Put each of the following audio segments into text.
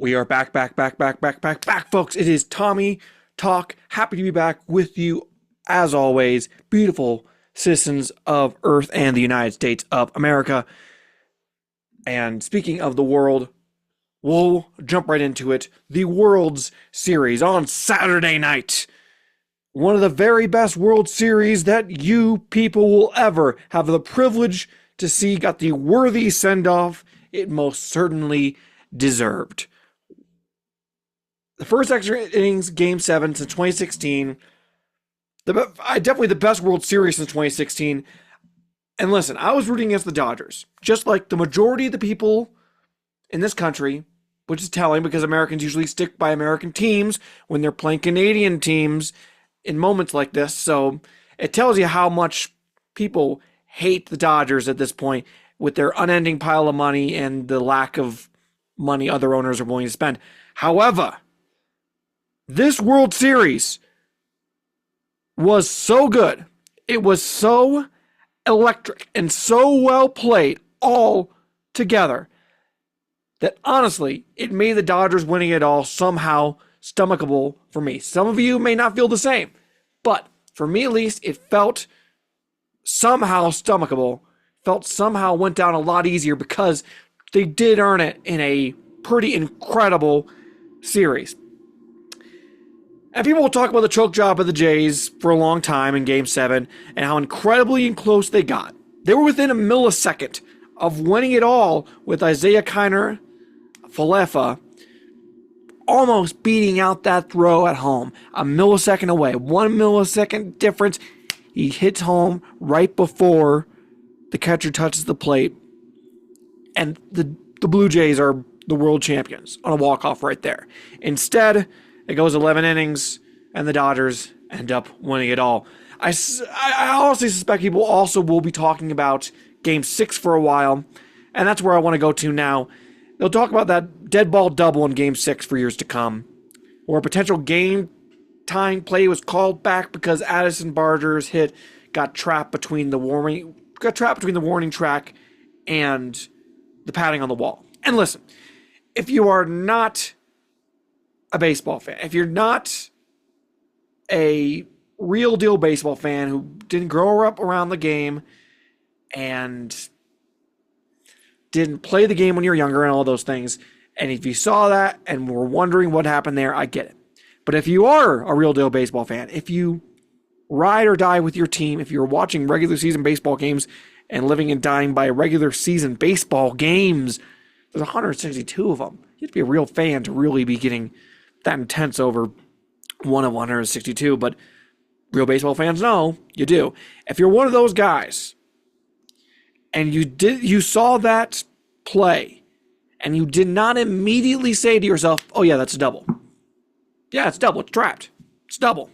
We are back, folks. It is Tommy Talk. Happy to be back with you, as always, beautiful citizens of Earth and the United States of America. And speaking of the world, we'll jump right into it. The World's Series on Saturday night. One of the very best World Series that you people will ever have the privilege to see got the worthy send-off it most certainly deserved. The first extra innings, Game 7 since 2016. Definitely the best World Series since 2016. And listen, I was rooting against the Dodgers, just like the majority of the people in this country, which is telling because Americans usually stick by American teams when they're playing Canadian teams in moments like this. So it tells you how much people hate the Dodgers at this point with their unending pile of money and the lack of money other owners are willing to spend. However, this World Series was so good. It was so electric and so well played all together that honestly, it made the Dodgers winning it all somehow stomachable for me. Some of you may not feel the same, but for me at least, it felt somehow stomachable, felt somehow went down a lot easier because they did earn it in a pretty incredible series. And people will talk about the choke job of the Jays for a long time in Game 7 and how incredibly close they got. They were within a millisecond of winning it all with Isaiah Kiner Falefa almost beating out that throw at home. A millisecond away. 1 millisecond difference. He hits home right before the catcher touches the plate. And the Blue Jays are the world champions on a walk-off right there. Instead, it goes 11 innings, and the Dodgers end up winning it all. I honestly suspect people also will be talking about Game 6 for a while, and that's where I want to go to now. They'll talk about that dead ball double in Game 6 for years to come, where a potential game-tying play was called back because Addison Barger's hit got trapped between the warning track and the padding on the wall. And listen, if you are not a baseball fan, if you're not a real deal baseball fan who didn't grow up around the game and didn't play the game when you were younger and all those things, and if you saw that and were wondering what happened there, I get it. But if you are a real deal baseball fan, if you ride or die with your team, if you're watching regular season baseball games and living and dying by regular season baseball games, there's 162 of them. You have to be a real fan to really be getting that intense over one of 162, but real baseball fans know you do. If you're one of those guys and you saw that play and you did not immediately say to yourself, oh yeah, that's a double. Yeah, it's double. It's trapped. It's double.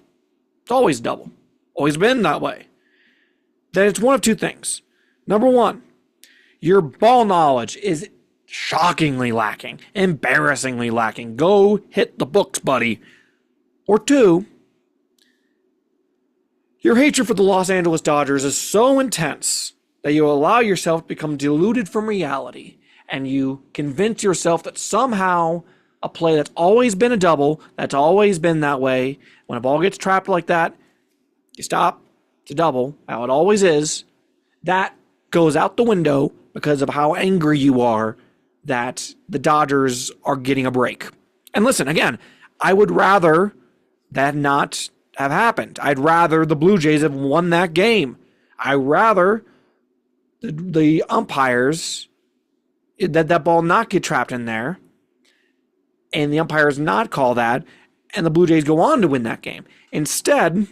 It's always double. Always been that way. Then it's one of two things. Number one, your ball knowledge is shockingly lacking, embarrassingly lacking. Go hit the books, buddy. Or two, your hatred for the Los Angeles Dodgers is so intense that you allow yourself to become deluded from reality and you convince yourself that somehow a play that's always been a double, that's always been that way, when a ball gets trapped like that, you stop, it's a double, how it always is, that goes out the window because of how angry you are that the Dodgers are getting a break. And listen, again, I would rather that not have happened. I'd rather the Blue Jays have won that game. I'd rather the umpires, that ball not get trapped in there, and the umpires not call that, and the Blue Jays go on to win that game. Instead,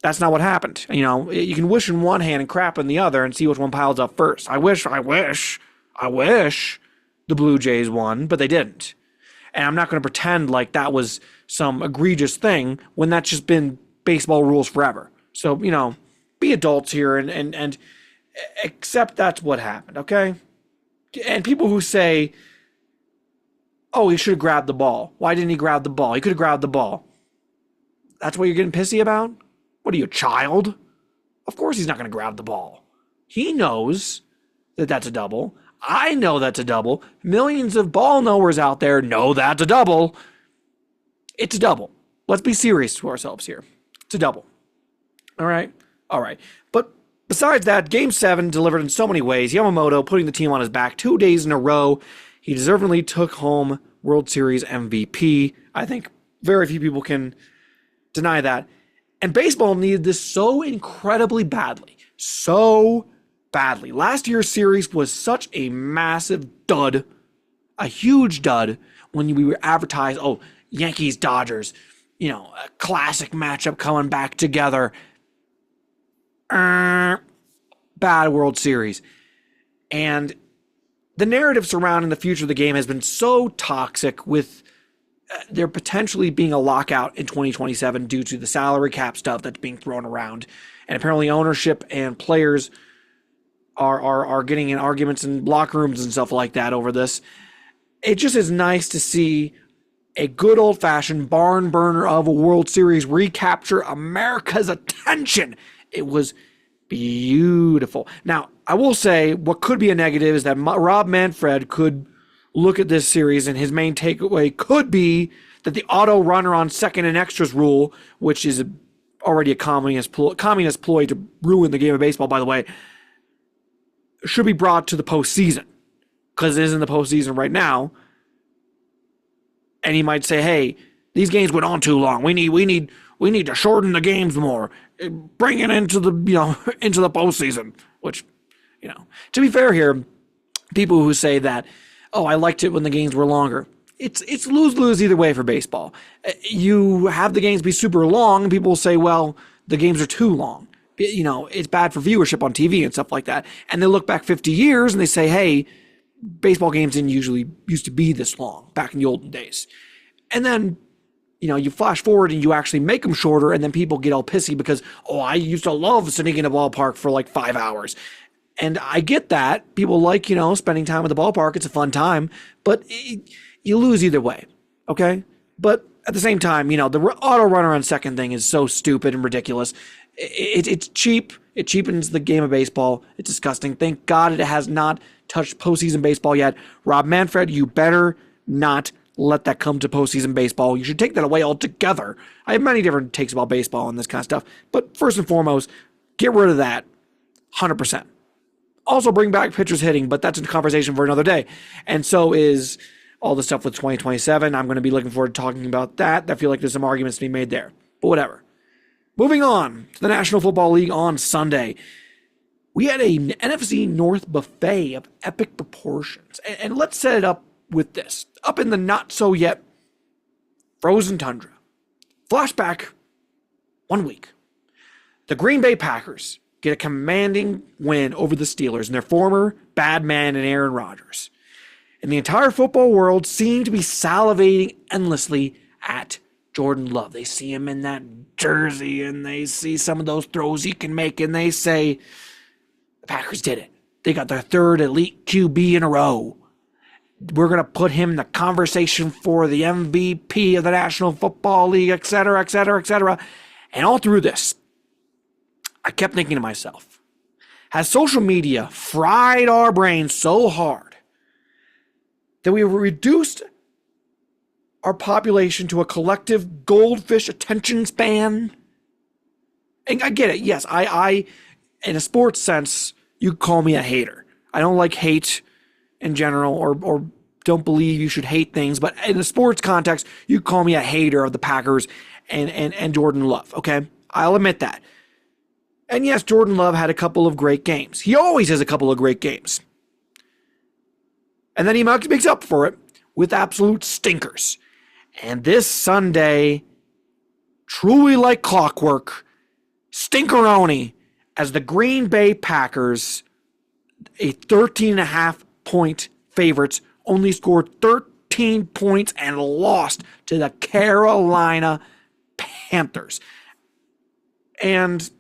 that's not what happened. You know, you can wish in one hand and crap in the other and see which one piles up first. I wish the Blue Jays won, but they didn't. And I'm not going to pretend like that was some egregious thing when that's just been baseball rules forever. So, you know, be adults here and accept that's what happened, okay? And people who say, oh, he should have grabbed the ball. Why didn't he grab the ball? He could have grabbed the ball. That's what you're getting pissy about? What are you, a child? Of course he's not going to grab the ball. He knows that that's a double. I know that's a double. Millions of ball knowers out there know that's a double. It's a double. Let's be serious to ourselves here. It's a double. All right? All right. But besides that, Game 7 delivered in so many ways. Yamamoto putting the team on his back 2 days in a row. He deservedly took home World Series MVP. I think very few people can deny that. And baseball needed this so incredibly badly. So badly. Last year's series was such a massive dud. A huge dud when we were advertised, oh, Yankees, Dodgers, a classic matchup coming back together. Bad World Series. And the narrative surrounding the future of the game has been so toxic, with there potentially being a lockout in 2027 due to the salary cap stuff that's being thrown around. And apparently ownership and players are getting in arguments in locker rooms and stuff like that over this. It just is nice to see a good old-fashioned barn burner of a World Series recapture America's attention. It was beautiful. Now, I will say what could be a negative is that Rob Manfred could look at this series and his main takeaway could be that the auto runner on second and extras rule, which is already a communist ploy to ruin the game of baseball, by the way, should be brought to the postseason, because it is in the postseason right now. And he might say, "Hey, these games went on too long. We need to shorten the games more. Bring it into the into the postseason." Which, to be fair here, people who say that, "Oh, I liked it when the games were longer," it's lose-lose either way for baseball. You have the games be super long, and people will say, "Well, the games are too long. It's bad for viewership on TV and stuff like that." And they look back 50 years and they say, "Hey, baseball games didn't usually used to be this long back in the olden days." And then, you flash forward and you actually make them shorter, and then people get all pissy because, "Oh, I used to love sitting in a ballpark for like 5 hours." And I get that. People like, spending time at the ballpark. It's a fun time, but you lose either way. Okay. But at the same time, the auto runner on second thing is so stupid and ridiculous. It's cheap. It cheapens the game of baseball. It's disgusting. Thank God it has not touched postseason baseball yet. Rob Manfred, you better not let that come to postseason baseball. You should take that away altogether. I have many different takes about baseball and this kind of stuff, but first and foremost, get rid of that 100%. Also bring back pitchers hitting, but that's a conversation for another day. And so is all the stuff with 2027. I'm going to be looking forward to talking about that. I feel like there's some arguments to be made there, but whatever. Moving on to the National Football League on Sunday. We had a NFC North buffet of epic proportions. And let's set it up with this. Up in the not-so-yet frozen tundra. Flashback 1 week. The Green Bay Packers get a commanding win over the Steelers and their former bad man in Aaron Rodgers. And the entire football world seemed to be salivating endlessly at Jordan Love. They see him in that jersey and they see some of those throws he can make and they say, the Packers did it. They got their third elite QB in a row. We're going to put him in the conversation for the MVP of the National Football League, et cetera, et cetera, et cetera. And all through this, I kept thinking to myself, has social media fried our brains so hard that we have reduced our population to a collective goldfish attention span? And I get it. Yes, I in a sports sense, you call me a hater. I don't like hate in general, or don't believe you should hate things. But in a sports context, you call me a hater of the Packers and Jordan Love. Okay, I'll admit that. And yes, Jordan Love had a couple of great games. He always has a couple of great games. And then he makes up for it with absolute stinkers. And this Sunday, truly like clockwork, stinkeroni, as the Green Bay Packers, a 13.5-point favorites, only scored 13 points and lost to the Carolina Panthers. And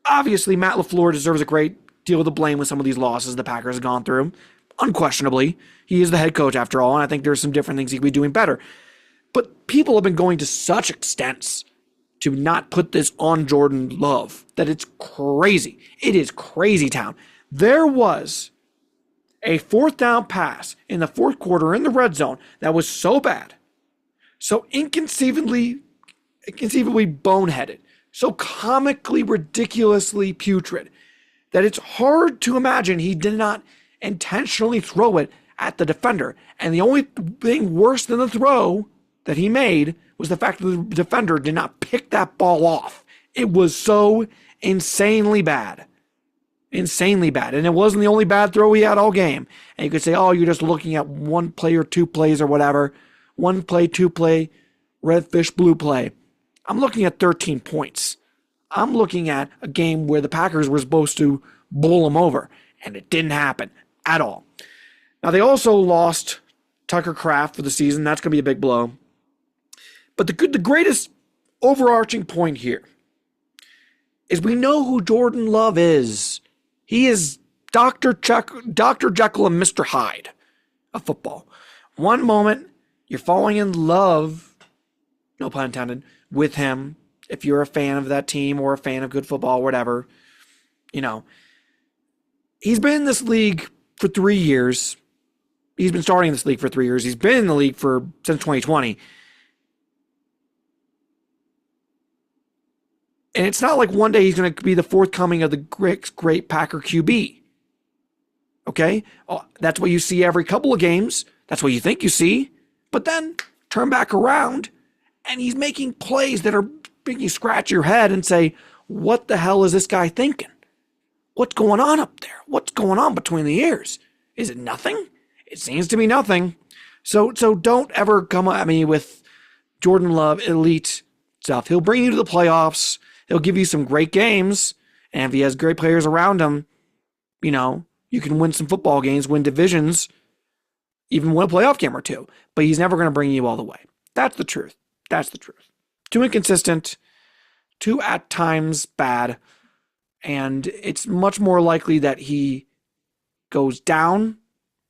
obviously, Matt LaFleur deserves a great deal of the blame with some of these losses the Packers have gone through. Unquestionably, he is the head coach after all, and I think there's some different things he could be doing better. But people have been going to such extents to not put this on Jordan Love that it's crazy. It is crazy town. There was a fourth down pass in the fourth quarter in the red zone that was so bad, so inconceivably boneheaded, so comically ridiculously putrid, that it's hard to imagine he did not intentionally throw it at the defender. And the only thing worse than the throw that he made was the fact that the defender did not pick that ball off. It was so insanely bad. Insanely bad. And it wasn't the only bad throw he had all game. And you could say, oh, you're just looking at one play or two plays or whatever. One play, two play, red fish, blue play. I'm looking at 13 points. I'm looking at a game where the Packers were supposed to bowl them over. And it didn't happen at all. Now, they also lost Tucker Kraft for the season. That's going to be a big blow. But the greatest overarching point here is we know who Jordan Love is. He is Dr. Jekyll and Mr. Hyde of football. One moment, you're falling in love, no pun intended, with him. If you're a fan of that team or a fan of good football, whatever, you know. He's been in this league for 3 years. He's been starting in this league for 3 years. He's been in the league since 2020. And it's not like one day he's going to be the forthcoming of the great Packer QB. Okay? That's what you see every couple of games. That's what you think you see. But then turn back around and he's making plays that are making you scratch your head and say, what the hell is this guy thinking? What's going on up there? What's going on between the ears? Is it nothing? It seems to be nothing. So don't ever come at me with Jordan Love elite stuff. He'll bring you to the playoffs. He'll give you some great games. And if he has great players around him, you know, you can win some football games, win divisions, even win a playoff game or two. But he's never going to bring you all the way. That's the truth. That's the truth. Too inconsistent, too at times bad. And it's much more likely that he goes down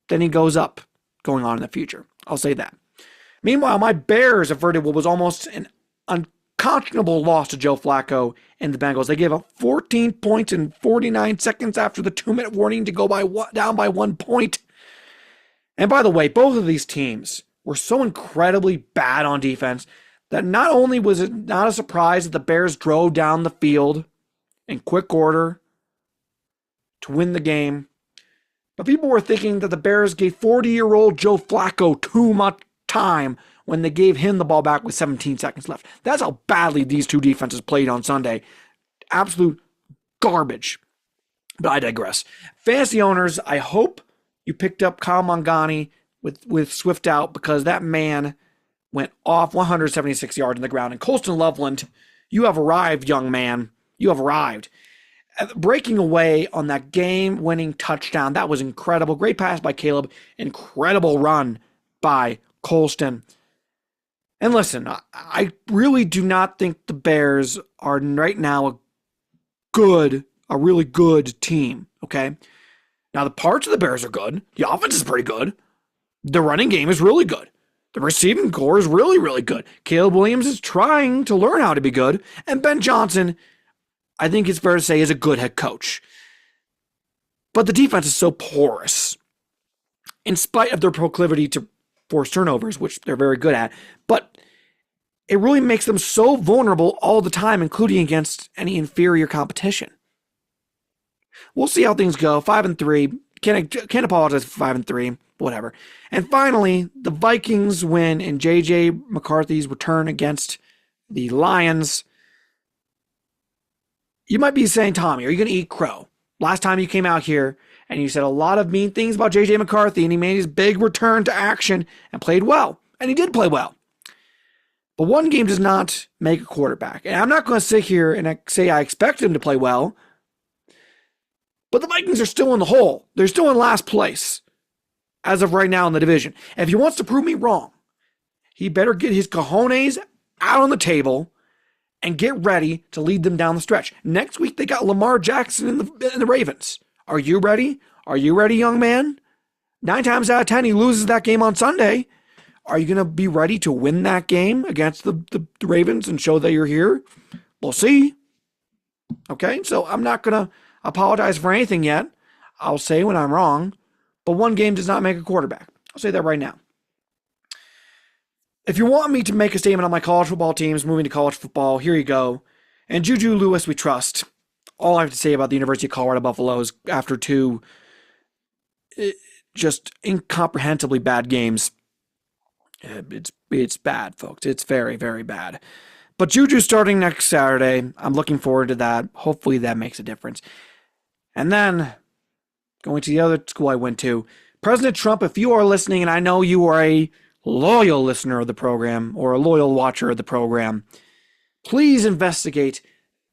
than he goes up going on in the future. I'll say that. Meanwhile, my Bears averted what was almost an unconscionable loss to Joe Flacco and the Bengals. They gave up 14 points in 49 seconds after the 2-minute warning to go down by 1 point. And by the way, both of these teams were so incredibly bad on defense that not only was it not a surprise that the Bears drove down the field in quick order to win the game, but people were thinking that the Bears gave 40-year-old Joe Flacco too much time when they gave him the ball back with 17 seconds left. That's how badly these two defenses played on Sunday. Absolute garbage. But I digress. Fantasy owners, I hope you picked up Kyle Mangani with Swift out, because that man went off 176 yards in the ground. And Colston Loveland, you have arrived, young man. You have arrived. Breaking away on that game-winning touchdown, that was incredible. Great pass by Caleb. Incredible run by Colston. And listen, I really do not think the Bears are right now a really good team, okay? Now, the parts of the Bears are good. The offense is pretty good. The running game is really good. The receiving core is really, really good. Caleb Williams is trying to learn how to be good. And Ben Johnson, I think it's fair to say, is a good head coach. But the defense is so porous, in spite of their proclivity to force turnovers, which they're very good at. But it really makes them so vulnerable all the time, including against any inferior competition. We'll see how things go. 5-3. Can't apologize for 5-3. Whatever. And finally, the Vikings win in J.J. McCarthy's return against the Lions. You might be saying, Tommy, are you going to eat crow? Last time you came out here and you said a lot of mean things about J.J. McCarthy, and he made his big return to action and played well. And he did play well. But one game does not make a quarterback. And I'm not going to sit here and say I expect him to play well. But the Vikings are still in the hole. They're still in last place as of right now in the division. And if he wants to prove me wrong, he better get his cojones out on the table and get ready to lead them down the stretch. Next week, they got Lamar Jackson in the Ravens. Are you ready? Are you ready, young man? 9 times out of 10, he loses that game on Sunday. Are you going to be ready to win that game against the Ravens and show that you're here? We'll see. Okay, so I'm not going to apologize for anything yet. I'll say when I'm wrong. But one game does not make a quarterback. I'll say that right now. If you want me to make a statement on my college football teams moving to college football, here you go. And Juju Lewis, we trust. All I have to say about the University of Colorado Buffaloes after two just incomprehensibly bad games. It's bad, folks. It's very, very bad. But Juju starting next Saturday. I'm looking forward to that. Hopefully that makes a difference. And then, going to the other school I went to, President Trump, if you are listening, and I know you are a loyal listener of the program or a loyal watcher of the program, please investigate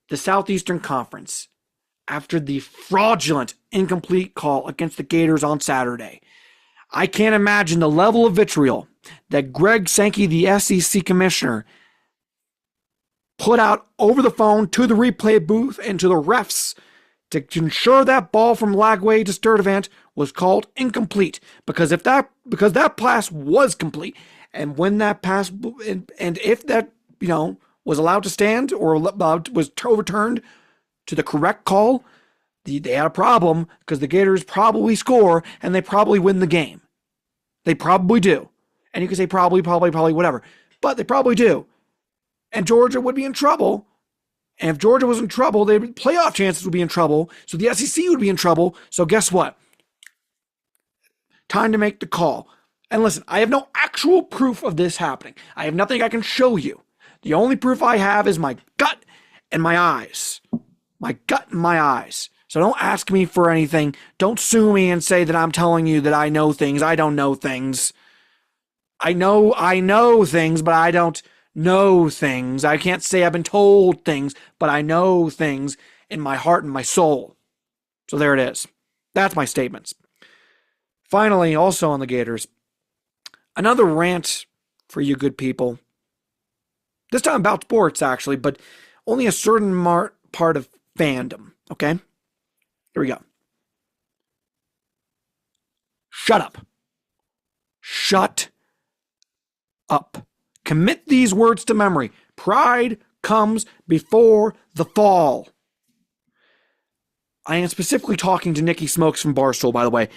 the Southeastern Conference after the fraudulent, incomplete call against the Gators on Saturday. I can't imagine the level of vitriol that Greg Sankey, the SEC commissioner, put out over the phone to the replay booth and to the refs to ensure that ball from Lagway to Sturdivant was called incomplete. Because that pass was complete, and when that pass and if that was allowed to stand or was overturned to the correct call, they had a problem because the Gators probably score and they probably win the game. They probably do. And you can say probably, whatever. But they probably do. And Georgia would be in trouble. And if Georgia was in trouble, their playoff chances would be in trouble. So the SEC would be in trouble. So guess what? Time to make the call. And listen, I have no actual proof of this happening. I have nothing I can show you. The only proof I have is my gut and my eyes. My gut and my eyes. So don't ask me for anything. Don't sue me and say that I'm telling you that I know things. I don't know things. I know things, but I don't know things. I can't say I've been told things, but I know things in my heart and my soul. So there it is. That's my statements. Finally, also on the Gators, another rant for you good people. This time about sports, actually, but only a certain part of fandom, okay? Here we go. Shut up. Shut up. Commit these words to memory. Pride comes before the fall. I am specifically talking to Nicky Smokes from Barstool, by the way.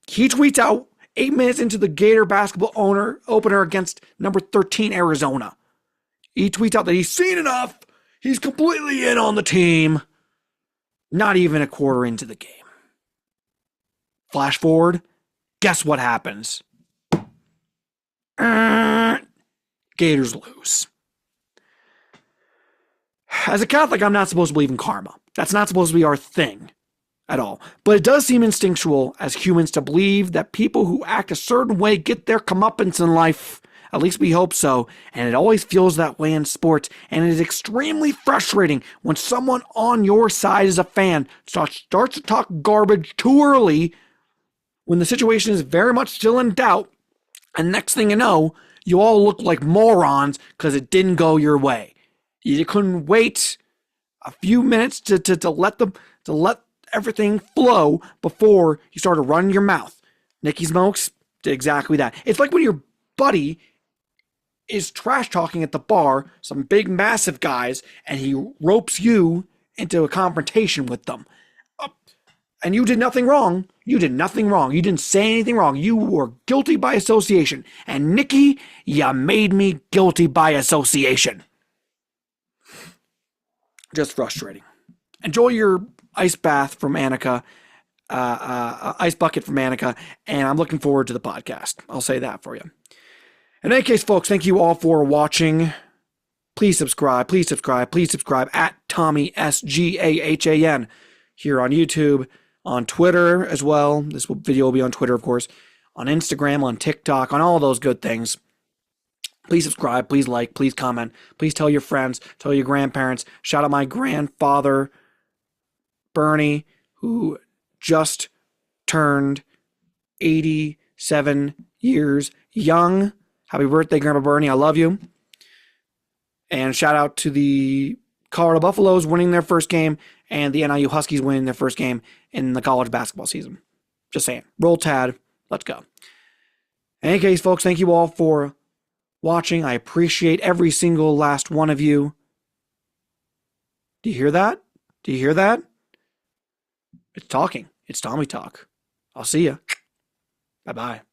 He tweets out 8 minutes into the Gator basketball opener against number 13 Arizona. He tweets out that he's seen enough. He's completely in on the team. Not even a quarter into the game. Flash forward. Guess what happens? Gators lose. As a Catholic, I'm not supposed to believe in karma. That's not supposed to be our thing at all. But it does seem instinctual as humans to believe that people who act a certain way get their comeuppance in life. At least we hope so. And it always feels that way in sports. And it is extremely frustrating when someone on your side as a fan starts to talk garbage too early when the situation is very much still in doubt. And next thing you know, you all look like morons because it didn't go your way. You couldn't wait a few minutes to let everything flow before you started running your mouth. Nicky Smokes did exactly that. It's like when your buddy is trash talking at the bar, some big massive guys, and he ropes you into a confrontation with them. And you did nothing wrong. You did nothing wrong. You didn't say anything wrong. You were guilty by association. And Nicky, you made me guilty by association. Just frustrating. Enjoy your ice bath from Annika, ice bucket from Annika, and I'm looking forward to the podcast. I'll say that for you. In any case, folks, thank you all for watching. Please subscribe at Tommy SGAHAN here on YouTube, on Twitter as well. This video will be on Twitter, of course, on Instagram, on TikTok, on all those good things. Please subscribe, please like, please comment, please tell your friends, tell your grandparents. Shout out my grandfather, Bernie, who just turned 87 years young. Happy birthday, Grandpa Bernie. I love you. And shout out to the Colorado Buffaloes winning their first game and the NIU Huskies winning their first game in the college basketball season. Just saying. Roll Tide. Let's go. In any case, folks, thank you all for watching. I appreciate every single last one of you. Do you hear that? Do you hear that? It's talking. It's Tommy Talk. I'll see ya. Bye bye.